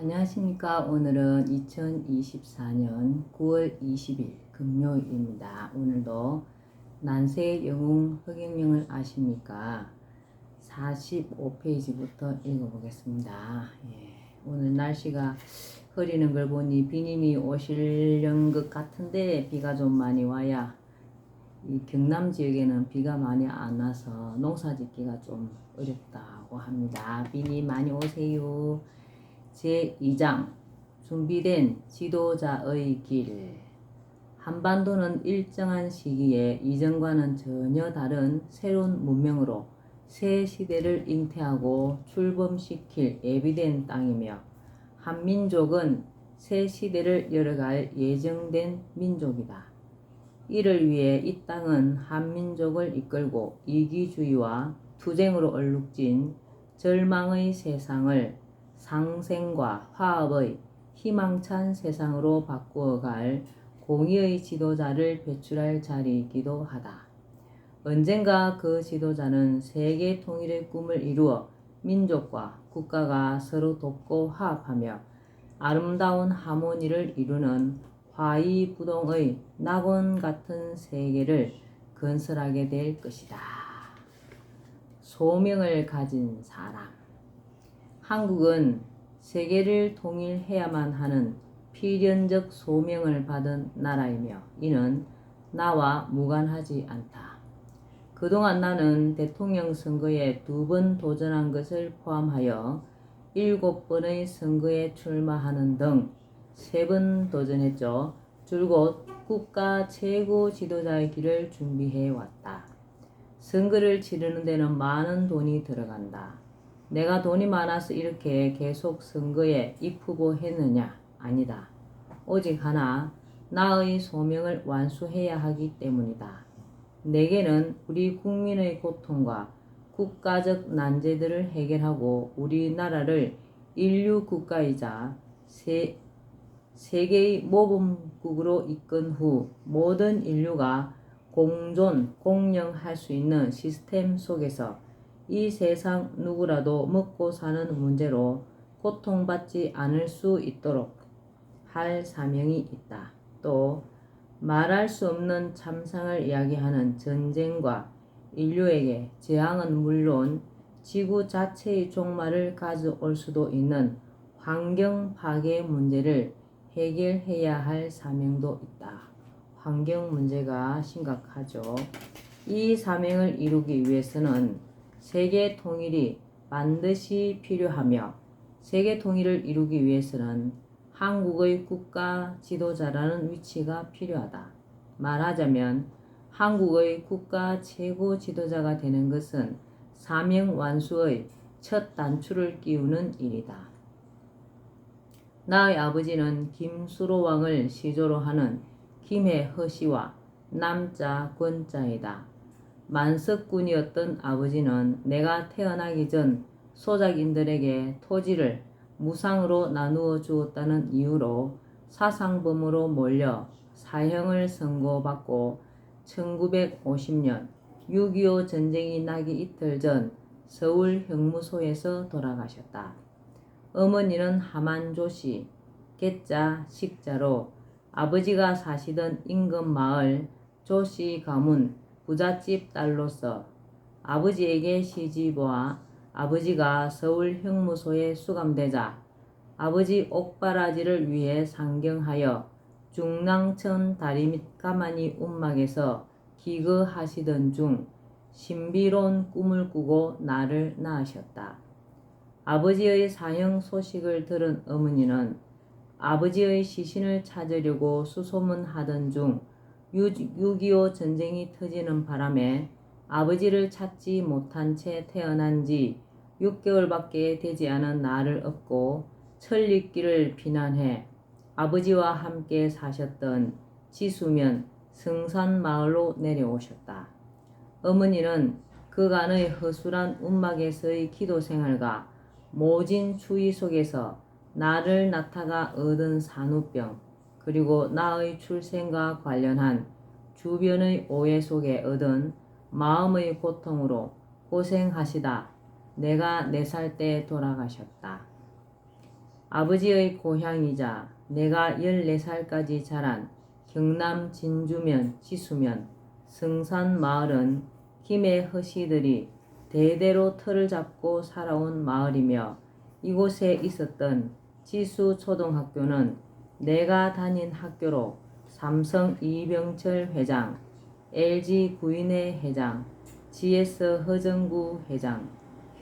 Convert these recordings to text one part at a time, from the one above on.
안녕하십니까. 오늘은 2024년 9월 20일 금요일입니다. 오늘도 난세 영웅 허경영을 아십니까? 45페이지부터 읽어보겠습니다. 오늘 날씨가 흐리는 걸 보니 비님이 오시려는 것 같은데 비가 좀 많이 와야 이 경남 지역에는 비가 많이 안 와서 농사 짓기가 좀 어렵다고 합니다. 비님 많이 오세요. 제2장 준비된 지도자의 길. 한반도는 일정한 시기에 이전과는 전혀 다른 새로운 문명으로 새 시대를 잉태하고 출범시킬 예비된 땅이며 한민족은 새 시대를 열어갈 예정된 민족이다. 이를 위해 이 땅은 한민족을 이끌고 이기주의와 투쟁으로 얼룩진 절망의 세상을 상생과 화합의 희망찬 세상으로 바꾸어갈 공의의 지도자를 배출할 자리이기도 하다. 언젠가 그 지도자는 세계 통일의 꿈을 이루어 민족과 국가가 서로 돕고 화합하며 아름다운 하모니를 이루는 화이부동의 낙원 같은 세계를 건설하게 될 것이다. 소명을 가진 사람. 한국은 세계를 통일해야만 하는 필연적 소명을 받은 나라이며 이는 나와 무관하지 않다. 그동안 나는 대통령 선거에 2번 도전한 것을 포함하여 7번의 선거에 출마하는 등 3번 도전했죠. 줄곧 국가 최고 지도자의 길을 준비해왔다. 선거를 치르는 데는 많은 돈이 들어간다. 내가 돈이 많아서 이렇게 계속 선거에 입후보했느냐? 아니다. 오직 하나, 나의 소명을 완수해야 하기 때문이다. 내게는 우리 국민의 고통과 국가적 난제들을 해결하고 우리나라를 인류 국가이자 세계의 모범국으로 이끈 후 모든 인류가 공존, 공영할 수 있는 시스템 속에서 이 세상 누구라도 먹고 사는 문제로 고통받지 않을 수 있도록 할 사명이 있다. 또 말할 수 없는 참상을 이야기하는 전쟁과 인류에게 재앙은 물론 지구 자체의 종말을 가져올 수도 있는 환경 파괴 문제를 해결해야 할 사명도 있다. 환경 문제가 심각하죠. 이 사명을 이루기 위해서는 세계 통일이 반드시 필요하며 세계 통일을 이루기 위해서는 한국의 국가 지도자라는 위치가 필요하다. 말하자면 한국의 국가 최고 지도자가 되는 것은 사명 완수의 첫 단추를 끼우는 일이다. 나의 아버지는 김수로왕을 시조로 하는 김해허씨와 남자 권자이다. 만석군이었던 아버지는 내가 태어나기 전 소작인들에게 토지를 무상으로 나누어 주었다는 이유로 사상범으로 몰려 사형을 선고받고 1950년 6.25 전쟁이 나기 이틀 전 서울 형무소에서 돌아가셨다. 어머니는 하만조씨, 개자 식자로 아버지가 사시던 인근 마을 조씨 가문 부잣집 딸로서 아버지에게 시집와 아버지가 서울 형무소에 수감되자 아버지 옥바라지를 위해 상경하여 중랑천 다리 밑 가마니 움막에서 기거하시던 중 신비로운 꿈을 꾸고 나를 낳으셨다. 아버지의 사형 소식을 들은 어머니는 아버지의 시신을 찾으려고 수소문하던 중 6.25 전쟁이 터지는 바람에 아버지를 찾지 못한 채 태어난 지 6개월밖에 되지 않은 나를 업고 천리길을 피난해 아버지와 함께 사셨던 지수면 성산마을로 내려오셨다. 어머니는 그간의 허술한 움막에서의 기도 생활과 모진 추위 속에서 나를 낳다가 얻은 산후병 그리고 나의 출생과 관련한 주변의 오해 속에 얻은 마음의 고통으로 고생하시다 내가 4살 때 돌아가셨다. 아버지의 고향이자 내가 14살까지 자란 경남 진주면 지수면 성산 마을은 김해 허씨들이 대대로 터를 잡고 살아온 마을이며 이곳에 있었던 지수초등학교는 내가 다닌 학교로 삼성 이병철 회장, LG 구인회 회장, GS 허정구 회장,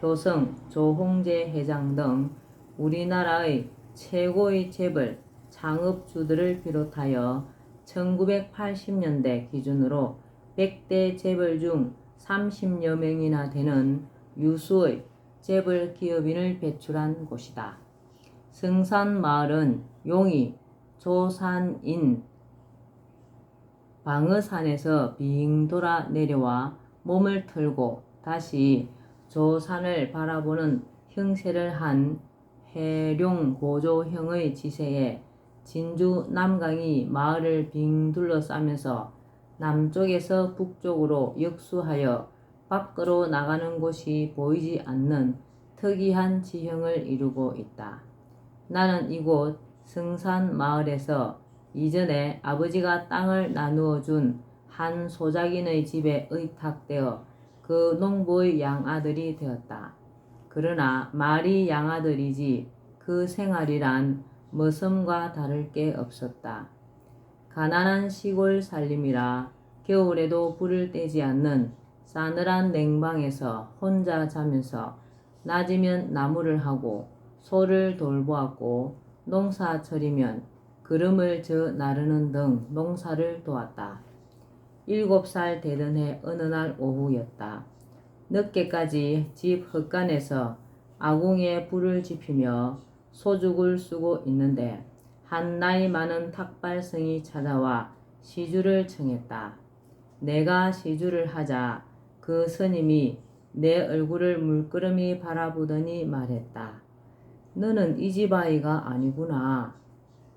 효성 조홍재 회장 등 우리나라의 최고의 재벌 창업주들을 비롯하여 1980년대 기준으로 100대 재벌 중 30여 명이나 되는 유수의 재벌 기업인을 배출한 곳이다. 성산마을은 용이 조산인 방어산에서 빙 돌아 내려와 몸을 틀고 다시 조산을 바라보는 형세를 한 해룡고조형의 지세에 진주 남강이 마을을 빙 둘러싸면서 남쪽에서 북쪽으로 역수하여 밖으로 나가는 곳이 보이지 않는 특이한 지형을 이루고 있다. 나는 이곳 성산마을에서 이전에 아버지가 땅을 나누어 준 한 소작인의 집에 의탁되어 그 농부의 양아들이 되었다. 그러나 말이 양아들이지 그 생활이란 머슴과 다를 게 없었다. 가난한 시골 살림이라 겨울에도 불을 떼지 않는 싸늘한 냉방에서 혼자 자면서 낮이면 나무를 하고 소를 돌보았고 농사철이면 그름을 져 나르는 등 농사를 도왔다. 7살 되던 해 어느 날 오후였다. 늦게까지 집 헛간에서 아궁이에 불을 지피며 소죽을 쓰고 있는데 한 나이 많은 탁발성이 찾아와 시주를 청했다. 내가 시주를 하자 그 스님이 내 얼굴을 물끄러미 바라보더니 말했다. 너는 이 집 아이가 아니구나.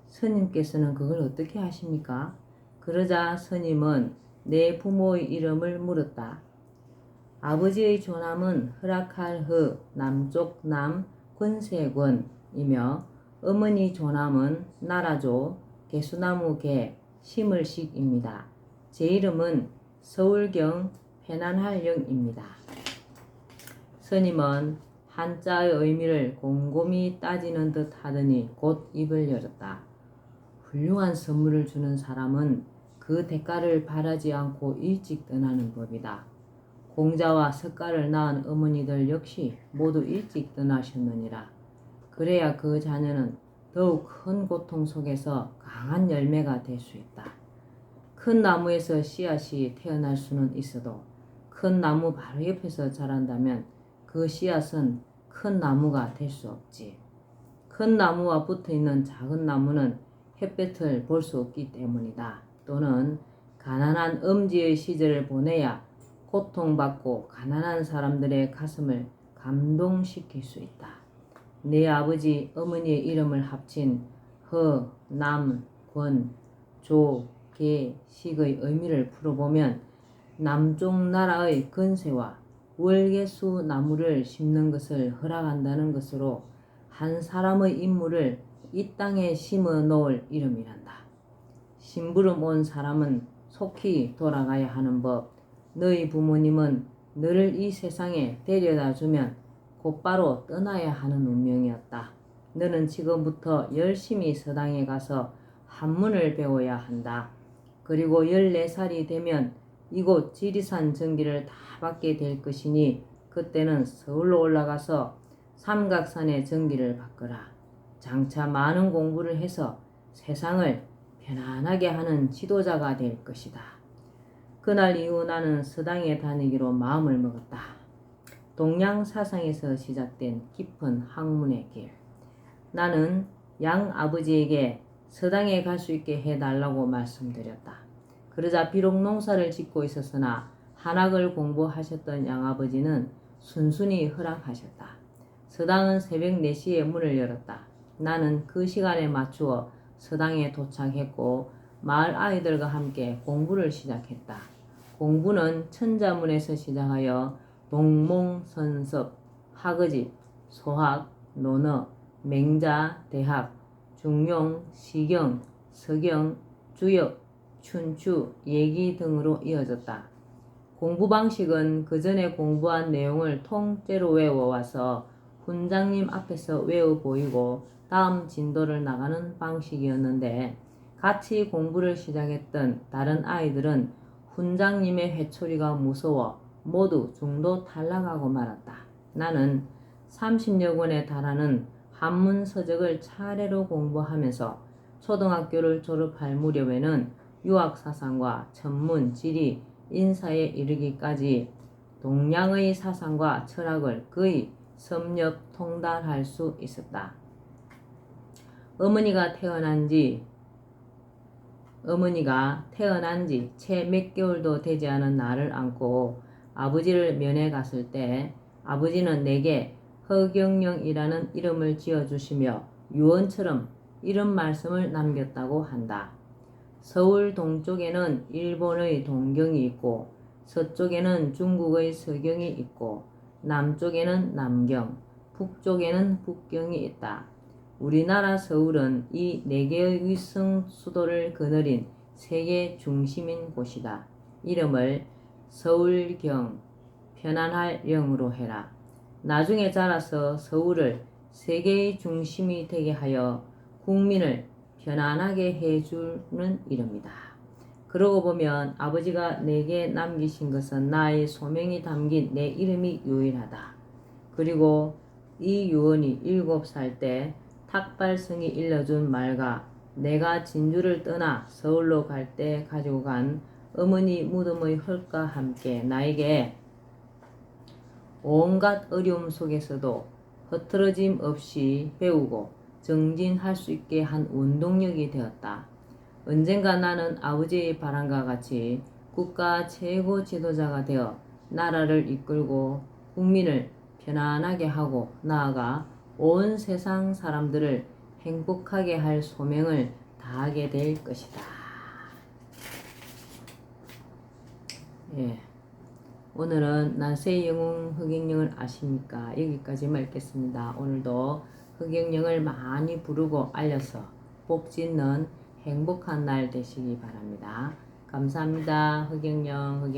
스님께서는 그걸 어떻게 하십니까? 그러자 스님은 내 부모의 이름을 물었다. 아버지의 조남은 허락할허 남쪽 남 권세권이며 어머니 조남은 나라조 개수나무 개 심을식입니다. 제 이름은 서울경 편안할령입니다. 스님은 한자의 의미를 곰곰이 따지는 듯 하더니 곧 입을 열었다. 훌륭한 선물을 주는 사람은 그 대가를 바라지 않고 일찍 떠나는 법이다. 공자와 석가를 낳은 어머니들 역시 모두 일찍 떠나셨느니라. 그래야 그 자녀는 더욱 큰 고통 속에서 강한 열매가 될 수 있다. 큰 나무에서 씨앗이 태어날 수는 있어도 큰 나무 바로 옆에서 자란다면 그 씨앗은 큰 나무가 될 수 없지. 큰 나무와 붙어있는 작은 나무는 햇볕을 볼 수 없기 때문이다. 또는 가난한 엄지의 시절을 보내야 고통받고 가난한 사람들의 가슴을 감동시킬 수 있다. 내 아버지 어머니의 이름을 합친 허, 남, 권, 조, 개, 식의 의미를 풀어보면 남쪽 나라의 근세와 월계수 나무를 심는 것을 허락한다는 것으로 한 사람의 인물을 이 땅에 심어 놓을 이름이란다. 심부름 온 사람은 속히 돌아가야 하는 법. 너희 부모님은 너를 이 세상에 데려다 주면 곧바로 떠나야 하는 운명이었다. 너는 지금부터 열심히 서당에 가서 한문을 배워야 한다. 그리고 14살이 되면 이곳 지리산 전기를 다 받게 될 것이니 그때는 서울로 올라가서 삼각산의 전기를 받거라. 장차 많은 공부를 해서 세상을 편안하게 하는 지도자가 될 것이다. 그날 이후 나는 서당에 다니기로 마음을 먹었다. 동양 사상에서 시작된 깊은 학문의 길. 나는 양 아버지에게 서당에 갈 수 있게 해달라고 말씀드렸다. 그러자 비록 농사를 짓고 있었으나 한학을 공부하셨던 양아버지는 순순히 허락하셨다. 서당은 새벽 4시에 문을 열었다. 나는 그 시간에 맞추어 서당에 도착했고 마을 아이들과 함께 공부를 시작했다. 공부는 천자문에서 시작하여 동몽선섭, 학의집, 소학, 논어, 맹자, 대학, 중용, 시경, 서경, 주역, 춘추, 예기 등으로 이어졌다. 공부 방식은 그 전에 공부한 내용을 통째로 외워와서 훈장님 앞에서 외워 보이고 다음 진도를 나가는 방식이었는데, 같이 공부를 시작했던 다른 아이들은 훈장님의 회초리가 무서워 모두 중도 탈락하고 말았다. 나는 30여 권에 달하는 한문 서적을 차례로 공부하면서 초등학교를 졸업할 무렵에는 유학사상과 천문, 지리, 인사에 이르기까지 동양의 사상과 철학을 거의 섭렵 통달할 수 있었다. 어머니가 태어난 지 채 몇 개월도 되지 않은 나를 안고 아버지를 면회 갔을 때 아버지는 내게 허경영이라는 이름을 지어주시며 유언처럼 이런 말씀을 남겼다고 한다. 서울 동쪽에는 일본의 동경이 있고 서쪽에는 중국의 서경이 있고 남쪽에는 남경, 북쪽에는 북경이 있다. 우리나라 서울은 이 네 개의 위성 수도를 거느린 세계 중심인 곳이다. 이름을 서울경, 편안할 영으로 해라. 나중에 자라서 서울을 세계의 중심이 되게 하여 국민을 편안하게 해주는 이름이다. 그러고 보면 아버지가 내게 남기신 것은 나의 소명이 담긴 내 이름이 유일하다. 그리고 이 유언이 7살 때 탁발성이 일러준 말과 내가 진주를 떠나 서울로 갈 때 가지고 간 어머니 무덤의 흙과 함께 나에게 온갖 어려움 속에서도 흐트러짐 없이 배우고 정진할 수 있게 한 원동력이 되었다. 언젠가 나는 아버지의 바람과 같이 국가 최고 지도자가 되어 나라를 이끌고 국민을 편안하게 하고 나아가 온 세상 사람들을 행복하게 할 소명을 다하게 될 것이다. 예. 오늘은 난세의 영웅 허경영을 아십니까? 여기까지만 읽겠습니다. 오늘도 허경영을 많이 부르고 알려서 복 짓는 행복한 날 되시기 바랍니다. 감사합니다. 허경영.